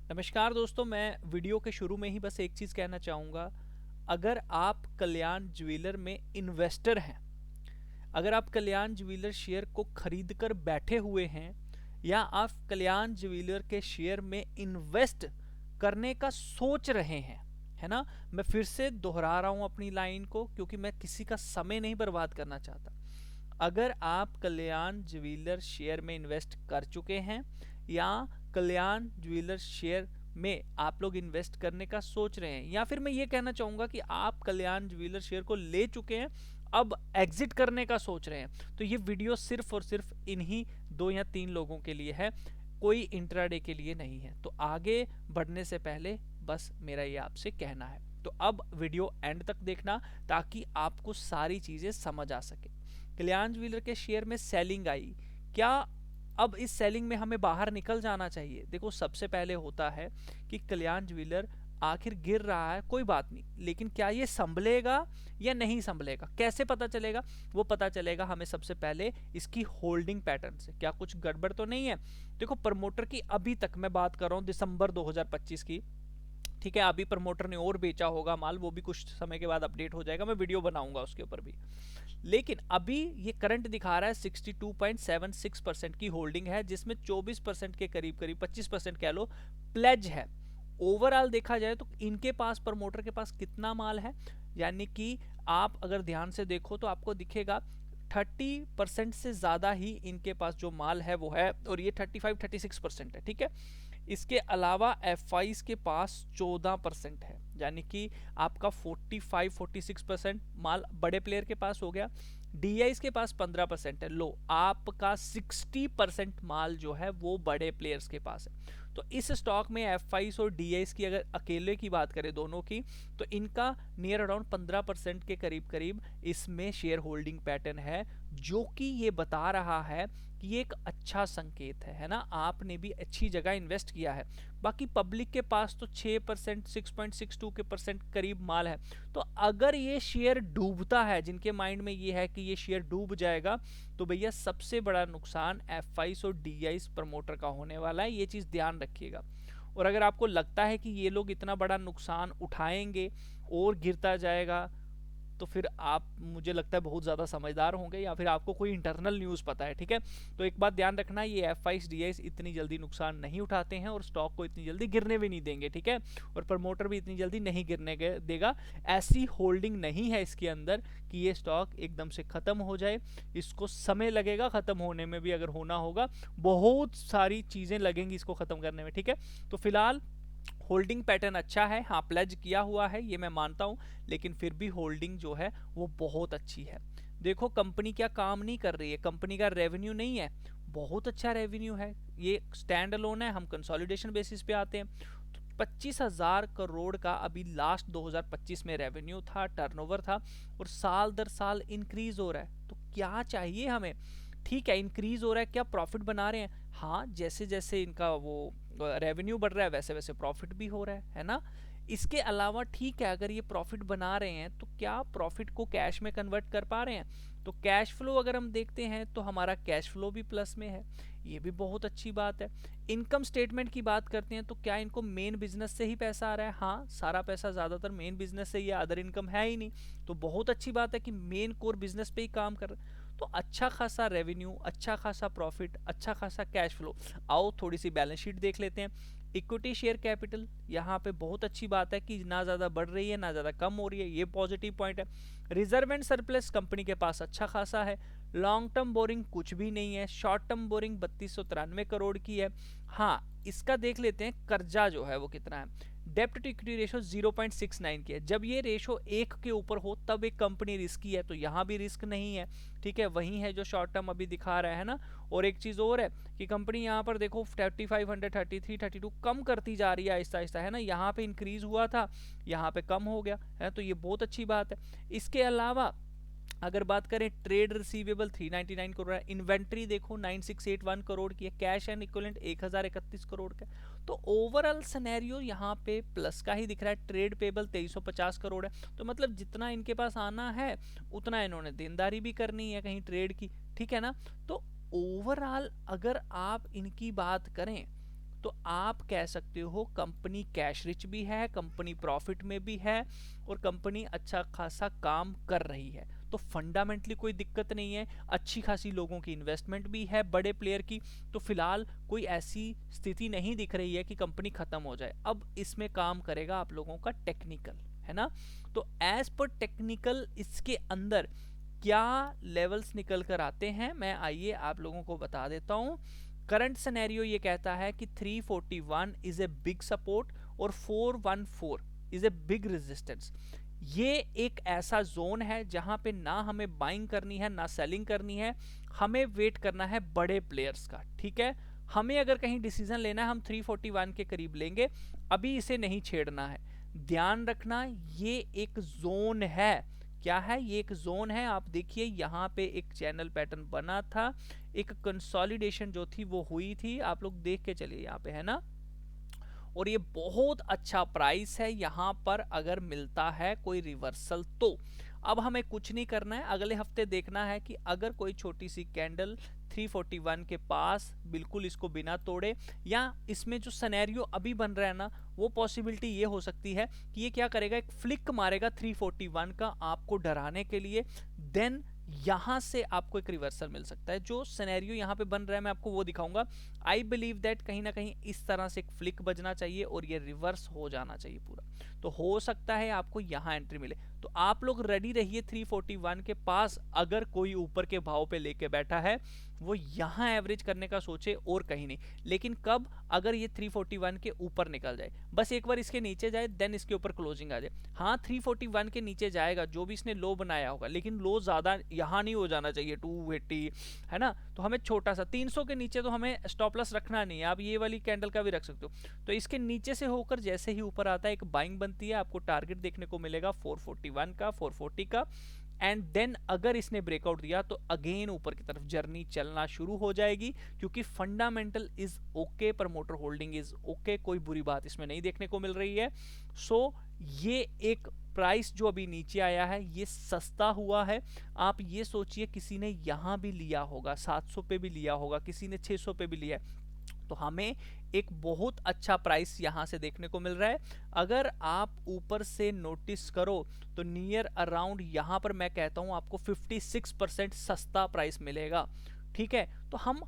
नमस्कार दोस्तों, मैं वीडियो के शुरू में ही बस एक चीज़ कहना चाहूँगा। अगर आप कल्याण ज्वेलर में इन्वेस्टर हैं, अगर आप कल्याण ज्वेलर शेयर को खरीद कर बैठे हुए हैं या आप कल्याण ज्वेलर के शेयर में इन्वेस्ट करने का सोच रहे हैं, है ना। मैं फिर से दोहरा रहा हूँ अपनी लाइन को, क्योंकि मैं किसी का समय नहीं बर्बाद करना चाहता। अगर आप कल्याण ज्वेलर शेयर में इन्वेस्ट कर चुके हैं या कल्याण ज्वेलर शेयर में आप लोग इन्वेस्ट करने का सोच रहे हैं, या फिर मैं ये कहना चाहूंगा कि आप कल्याण ज्वेलर शेयर को ले चुके हैं, अब एग्जिट करने का सोच रहे हैं, तो ये वीडियो सिर्फ और सिर्फ इन्हीं 2 या 3 लोगों के लिए है, कोई इंट्राडे के लिए नहीं है। तो आगे बढ़ने से पहले बस मेरा ये आपसे कहना है। तो अब वीडियो एंड तक देखना ताकि आपको सारी चीजें समझ आ सके। कल्याण ज्वेलर के शेयर में सेलिंग आई, क्या अब इस सेलिंग में हमें बाहर निकल जाना चाहिए? देखो, सबसे पहले होता है कि कल्याण ज्वेलर आखिर गिर रहा है, कोई बात नहीं, लेकिन क्या ये संभलेगा या नहीं संभलेगा, कैसे पता चलेगा? वो पता चलेगा हमें सबसे पहले इसकी होल्डिंग पैटर्न से। क्या कुछ गड़बड़ तो नहीं है? देखो, प्रमोटर की अभी तक मैं बात कर रहा हूँ दिसंबर 2025 की, ठीक है। अभी प्रमोटर ने और बेचा होगा माल, वो भी कुछ समय के बाद अपडेट हो जाएगा, मैं वीडियो बनाऊंगा उसके ऊपर भी। लेकिन अभी ये करंट दिखा रहा है 62.76% की होल्डिंग है, जिसमें 24% के करीब करीब 25% कह लो प्लेज है। ओवरऑल देखा जाए तो इनके पास, प्रमोटर के पास कितना माल है, यानी कि आप अगर ध्यान से देखो तो आपको दिखेगा 30% से ज्यादा ही इनके पास जो माल है वो है, और ये 35-36% है, ठीक है। इसके अलावा एफ के पास 14% है, यानी कि आपका 45-46% माल बड़े प्लेयर के पास हो गया। डी के पास 15% है। लो, आपका 60% माल जो है वो बड़े प्लेयर्स के पास है। तो इस स्टॉक में एफ और डी की अगर अकेले की बात करें दोनों की, तो इनका नियर अराउंड 15% के करीब करीब इसमें शेयर होल्डिंग पैटर्न है, जो कि ये बता रहा है कि ये एक अच्छा संकेत है ना। आपने भी अच्छी जगह इन्वेस्ट किया है। बाकी पब्लिक के पास तो 6%, 6.62 के परसेंट करीब माल है। तो अगर ये शेयर डूबता है, जिनके माइंड में ये है कि ये शेयर डूब जाएगा, तो भैया सबसे बड़ा नुकसान एफ और डी प्रमोटर का होने वाला है, ये चीज ध्यान रखिएगा। और अगर आपको लगता है कि ये लोग इतना बड़ा नुकसान उठाएंगे और गिरता जाएगा, तो फिर आप, मुझे लगता है, बहुत ज़्यादा समझदार होंगे, या फिर आपको कोई इंटरनल न्यूज़ पता है, ठीक है। तो एक बात ध्यान रखना, ये एफ डी इतनी जल्दी नुकसान नहीं उठाते हैं और स्टॉक को इतनी जल्दी गिरने भी नहीं देंगे, ठीक है। और प्रमोटर भी इतनी जल्दी नहीं गिरने देगा। ऐसी होल्डिंग नहीं है इसके अंदर कि ये स्टॉक एकदम से ख़त्म हो जाए। इसको समय लगेगा ख़त्म होने में भी, अगर होना होगा बहुत सारी चीज़ें लगेंगी इसको ख़त्म करने में, ठीक है। तो फिलहाल होल्डिंग पैटर्न अच्छा है, हाँ प्लेज किया हुआ है ये मैं मानता हूँ, लेकिन फिर भी होल्डिंग जो है वो बहुत अच्छी है। देखो, कंपनी क्या काम नहीं कर रही है, कंपनी का रेवेन्यू नहीं है, बहुत अच्छा रेवेन्यू है। ये स्टैंड अलोन है, हम कंसोलिडेशन बेसिस पे आते हैं। तो 25,000 करोड़ का अभी लास्ट 2025 में रेवेन्यू था, टर्नओवर था, और साल दर साल इंक्रीज हो रहा है। तो क्या चाहिए हमें? ठीक है, इंक्रीज हो रहा है, क्या प्रॉफिट बना रहे हैं? हाँ, जैसे जैसे इनका वो रेवेन्यू बढ़ रहा है वैसे वैसे प्रॉफिट भी हो रहा है ना। इसके अलावा ठीक है, अगर ये प्रॉफिट बना रहे हैं तो क्या प्रॉफिट को कैश में कन्वर्ट कर पा रहे हैं? तो कैश फ्लो अगर हम देखते हैं तो हमारा कैश फ्लो भी प्लस में है, ये भी बहुत अच्छी बात है। इनकम स्टेटमेंट की बात करते हैं तो क्या इनको मेन बिजनेस से ही पैसा आ रहा है? हाँ, सारा पैसा ज्यादातर मेन बिजनेस से ही, अदर इनकम है ही नहीं। तो बहुत अच्छी बात है कि मेन कोर बिजनेस पे ही काम कर रहे हैं। तो अच्छा खासा रेवेन्यू, अच्छा खासा प्रॉफिट, अच्छा खासा कैश फ्लो। आओ थोड़ी सी बैलेंस शीट देख लेते हैं। इक्विटी शेयर कैपिटल यहाँ पे बहुत अच्छी बात है कि ना ज़्यादा बढ़ रही है ना ज़्यादा कम हो रही है, ये पॉजिटिव पॉइंट है। रिजर्व एंड सरप्लस कंपनी के पास अच्छा खासा है। लॉन्ग टर्म बोरिंग कुछ भी नहीं है। शॉर्ट टर्म बोरिंग 3293 करोड़ की है। हाँ, इसका देख लेते हैं कर्जा जो है वो कितना है। डेप्ट टू इक्विटी रेशो 0.69 की है। जब ये रेशो 1 के ऊपर हो तब एक कंपनी रिस्की है, तो यहाँ भी रिस्क नहीं है, ठीक है। वही है जो शॉर्ट टर्म अभी दिखा रहा है ना। और एक चीज़ और है कि कंपनी यहाँ पर देखो 3500, 33, 32 कम करती जा रही है आहिस्ता आहिस्ता, है ना। यहाँ पे इंक्रीज हुआ था, यहाँ पे कम हो गया है, तो ये बहुत अच्छी बात है। इसके अलावा अगर बात करें, ट्रेड रिसीवेबल 399 करोड़ है। इन्वेंट्री देखो 9681 करोड़ की है। कैश एंड इक्विवेलेंट 1031 करोड़ का। तो ओवरऑल सिनेरियो यहाँ पे प्लस का ही दिख रहा है। ट्रेड पेबल 2350 करोड़ है। तो मतलब जितना इनके पास आना है उतना इन्होंने देनदारी भी करनी है कहीं ट्रेड की, ठीक है ना। तो ओवरऑल अगर आप इनकी बात करें तो आप कह सकते हो कंपनी कैश रिच भी है, कंपनी प्रॉफिट में भी है और कंपनी अच्छा खासा काम कर रही है। तो फंडामेंटली कोई दिक्कत नहीं है, अच्छी खासी लोगों की इन्वेस्टमेंट भी है बड़े प्लेयर की। तो फिलहाल कोई ऐसी स्थिति नहीं दिख रही है कि कंपनी खत्म हो जाए। अब इसमें काम करेगा आप लोगों का टेक्निकल, है ना। तो एज पर टेक्निकल इसके अंदर क्या लेवल्स निकल कर आते हैं, मैं आइए आप लोगों को बता देता हूं। करंट सिनेरियो ये कहता है कि 341 इज ए बिग सपोर्ट और 414 इज ए बिग रेजिस्टेंस। ये एक ऐसा जोन है जहां पे ना हमें बाइंग करनी है ना सेलिंग करनी है, हमें वेट करना है बड़े प्लेयर्स का, ठीक है। हमें अगर कहीं डिसीजन लेना है हम 341 के करीब लेंगे, अभी इसे नहीं छेड़ना है। ध्यान रखना ये एक जोन है। क्या है ये? एक जोन है। आप देखिए यहाँ पे एक चैनल पैटर्न बना था, एक कंसोलिडेशन जो थी वो हुई थी, आप लोग देख के चलिए यहाँ पे, है ना। और ये बहुत अच्छा प्राइस है यहाँ पर अगर मिलता है कोई रिवर्सल तो। अब हमें कुछ नहीं करना है, अगले हफ्ते देखना है कि अगर कोई छोटी सी कैंडल 341 के पास बिल्कुल इसको बिना तोड़े, या इसमें जो सिनेरियो अभी बन रहा है ना, वो पॉसिबिलिटी ये हो सकती है कि ये क्या करेगा, एक फ्लिक मारेगा 341 का आपको डराने के लिए, देन यहां से आपको एक रिवर्सल मिल सकता है। जो सिनेरियो यहाँ पे बन रहा है मैं आपको वो दिखाऊंगा। आई बिलीव दैट कहीं ना कहीं इस तरह से एक फ्लिक बजना चाहिए और ये रिवर्स हो जाना चाहिए पूरा, तो हो सकता है आपको यहाँ एंट्री मिले। तो आप लोग रेडी रहिए 341 के पास। अगर कोई ऊपर के भाव पे लेके बैठा है वो यहाँ एवरेज करने का सोचे और कहीं नहीं। लेकिन कब? अगर ये 341 के ऊपर निकल जाए, बस एक बार इसके नीचे जाए देन इसके ऊपर क्लोजिंग आ जाए। हाँ 341 के नीचे जाएगा जो भी इसने लो बनाया होगा, लेकिन लो ज्यादा यहाँ नहीं हो जाना चाहिए 280, है ना। तो हमें छोटा सा 300 के नीचे तो हमें स्टॉप लॉस रखना नहीं है। आप ये वाली कैंडल का भी रख सकते हो। तो इसके नीचे से होकर जैसे ही ऊपर आता है एक बाइंग बनती है, आपको टारगेट देखने को मिलेगा 441 का, 440 का। एंड देन अगर इसने ब्रेकआउट दिया तो अगेन ऊपर की तरफ जर्नी चलना शुरू हो जाएगी, क्योंकि fundamental is okay, promoter holding is okay, कोई बुरी बात इसमें नहीं देखने को मिल रही है। सो ये एक प्राइस जो अभी नीचे आया है ये सस्ता हुआ है। आप ये सोचिए किसी ने यहां भी लिया होगा, 700 पे भी लिया होगा, किसी ने 600 पे भी लिया है, तो हमें एक बहुत अच्छा प्राइस यहां से देखने को मिल रहा है। अगर आप ऊपर से नोटिस करो तो नियर अराउंड यहां पर मैं कहता हूं आपको 56% सस्ता प्राइस मिलेगा, ठीक है। तो हम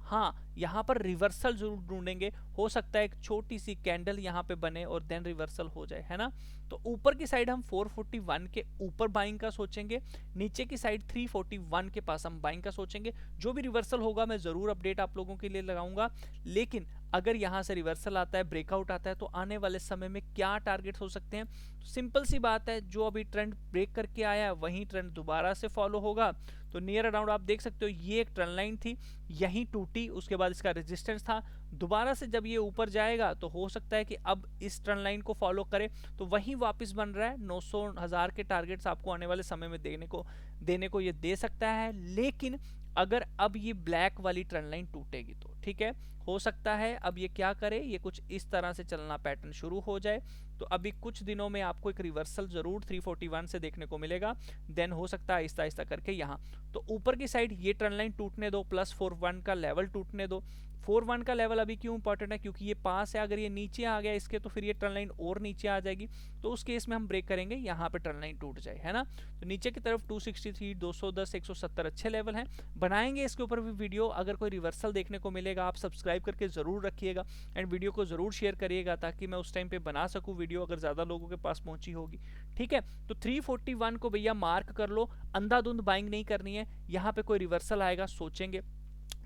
यहाँ पर रिवर्सल जरूर ढूंढेंगे। हो सकता है एक छोटी सी कैंडल यहाँ पे बने और देन रिवर्सल हो जाए, है ना। तो ऊपर की साइड हम 441 के ऊपर बाइंग का सोचेंगे, नीचे की साइड 341 के पास हम बाइंग का सोचेंगे। जो भी रिवर्सल होगा मैं जरूर अपडेट आप लोगों के लिए लगाऊंगा। लेकिन अगर यहाँ से रिवर्सल आता है, ब्रेकआउट आता है, तो आने वाले समय में क्या टारगेट हो सकते हैं? तो सिंपल सी बात है, जो अभी ट्रेंड ब्रेक करके आया वही ट्रेंड दोबारा से फॉलो होगा। तो नियर अराउंड आप देख सकते हो ये एक ट्रेंड लाइन थी, यहीं टूटी, उसके बाद इसका रेजिस्टेंस था। दोबारा से जब ये ऊपर जाएगा तो हो सकता है कि अब इस ट्रेंड लाइन को फॉलो करे, तो वही वापस बन रहा है। 900 1000 के टारगेट्स आपको आने वाले समय में देने को ये दे सकता है। लेकिन अगर अब ये ब्लैक वाली ट्रेंड लाइन टूटेगी तो ठीक है, हो सकता है अब ये क्या करे, ये कुछ इस तरह से चलना पैटर्न शुरू हो जाए। तो अभी कुछ दिनों में आपको एक रिवर्सल जरूर 341 से देखने को मिलेगा। देन हो सकता है आहिस्ता आहिस्ता करके यहाँ तो ऊपर की साइड ये ट्रेंड लाइन टूटने दो, प्लस 41 का लेवल टूटने दो। 41 का लेवल अभी क्यों इंपॉर्टेंट है? क्योंकि ये पास है, अगर ये नीचे आ गया इसके तो फिर ये ट्रेंड लाइन और नीचे आ जाएगी, तो उस केस में हम ब्रेक करेंगे, यहाँ पे ट्रेंड लाइन टूट जाए, है ना। तो नीचे की तरफ 263, 210, 170 अच्छे लेवल हैं, बनाएंगे इसके ऊपर भी वीडियो। अगर कोई रिवर्सल देखने को मिलेगा आप सब्सक्राइब करके जरूर रखिएगा एंड वीडियो को जरूर शेयर करिएगा, ताकि मैं उस टाइम पे बना सकूँ वीडियो अगर ज्यादा लोगों के पास पहुंची होगी, ठीक है। तो 341 को भैया मार्क कर लो, अंधाधुंध बाइंग नहीं करनी है। यहाँ पे कोई रिवर्सल आएगा सोचेंगे,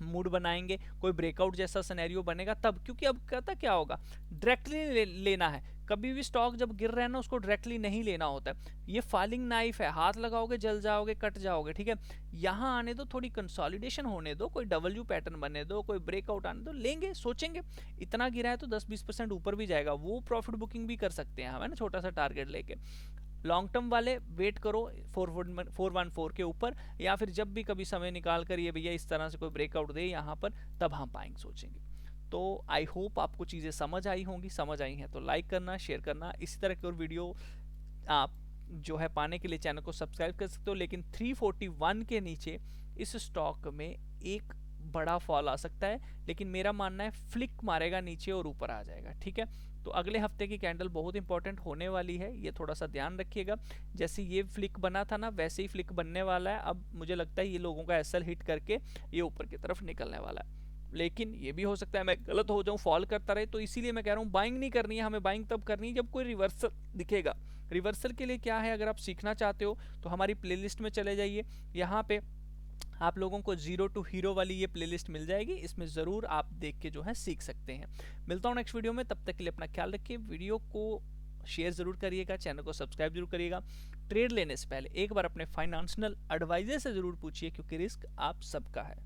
मूड बनाएंगे, कोई ब्रेकआउट जैसा सिनेरियो बनेगा तब, क्योंकि अब कहता क्या होगा, डायरेक्टली लेना है। कभी भी स्टॉक जब गिर रहा है ना उसको डायरेक्टली नहीं लेना होता है। ये फालिंग नाइफ है, हाथ लगाओगे जल जाओगे, कट जाओगे, ठीक है। यहाँ आने दो, थोड़ी कंसोलिडेशन होने दो, कोई डब्ल्यू पैटर्न बने दो, कोई ब्रेकआउट आने दो, लेंगे, सोचेंगे। इतना गिरा है तो 10-20% ऊपर भी जाएगा, वो प्रॉफिट बुकिंग भी कर सकते हैं हम, है ना, छोटा सा टारगेट लेके। लॉन्ग टर्म वाले वेट करो 414 के ऊपर, या फिर जब भी कभी समय निकाल कर ये भैया इस तरह से कोई ब्रेकआउट दे यहाँ पर, तब हम बाइंग सोचेंगे। तो आई होप आपको चीज़ें समझ आई होंगी, समझ आई हैं तो लाइक करना, शेयर करना। इसी तरह की और वीडियो आप जो है पाने के लिए चैनल को सब्सक्राइब कर सकते हो। लेकिन 341 के नीचे इस स्टॉक में एक बड़ा फॉल आ सकता है, लेकिन मेरा मानना है फ्लिक मारेगा नीचे और ऊपर आ जाएगा। ठीक है, तो अगले हफ्ते की कैंडल बहुत इंपॉर्टेंट होने वाली है, ये थोड़ा सा ध्यान रखिएगा। जैसे ये फ्लिक बना था ना, वैसे ही फ्लिक बनने वाला है। अब मुझे लगता है ये लोगों का एसएल हिट करके ये ऊपर की तरफ निकलने वाला है, लेकिन ये भी हो सकता है मैं गलत हो जाऊं, फॉल करता रहे। तो इसीलिए मैं कह रहा हूं बाइंग नहीं करनी है, हमें बाइंग तब करनी है जब कोई रिवर्सल दिखेगा। रिवर्सल के लिए क्या है, अगर आप सीखना चाहते हो तो हमारी प्लेलिस्ट में चले जाइए, यहाँ पे आप लोगों को जीरो टू हीरो वाली ये प्लेलिस्ट मिल जाएगी, इसमें ज़रूर आप देख के जो है सीख सकते हैं। मिलता हूँ नेक्स्ट वीडियो में, तब तक के लिए अपना ख्याल रखिए। वीडियो को शेयर ज़रूर करिएगा, चैनल को सब्सक्राइब जरूर करिएगा। ट्रेड लेने से पहले एक बार अपने फाइनेंशियल एडवाइजर से ज़रूर पूछिए, क्योंकि रिस्क आप सबका है।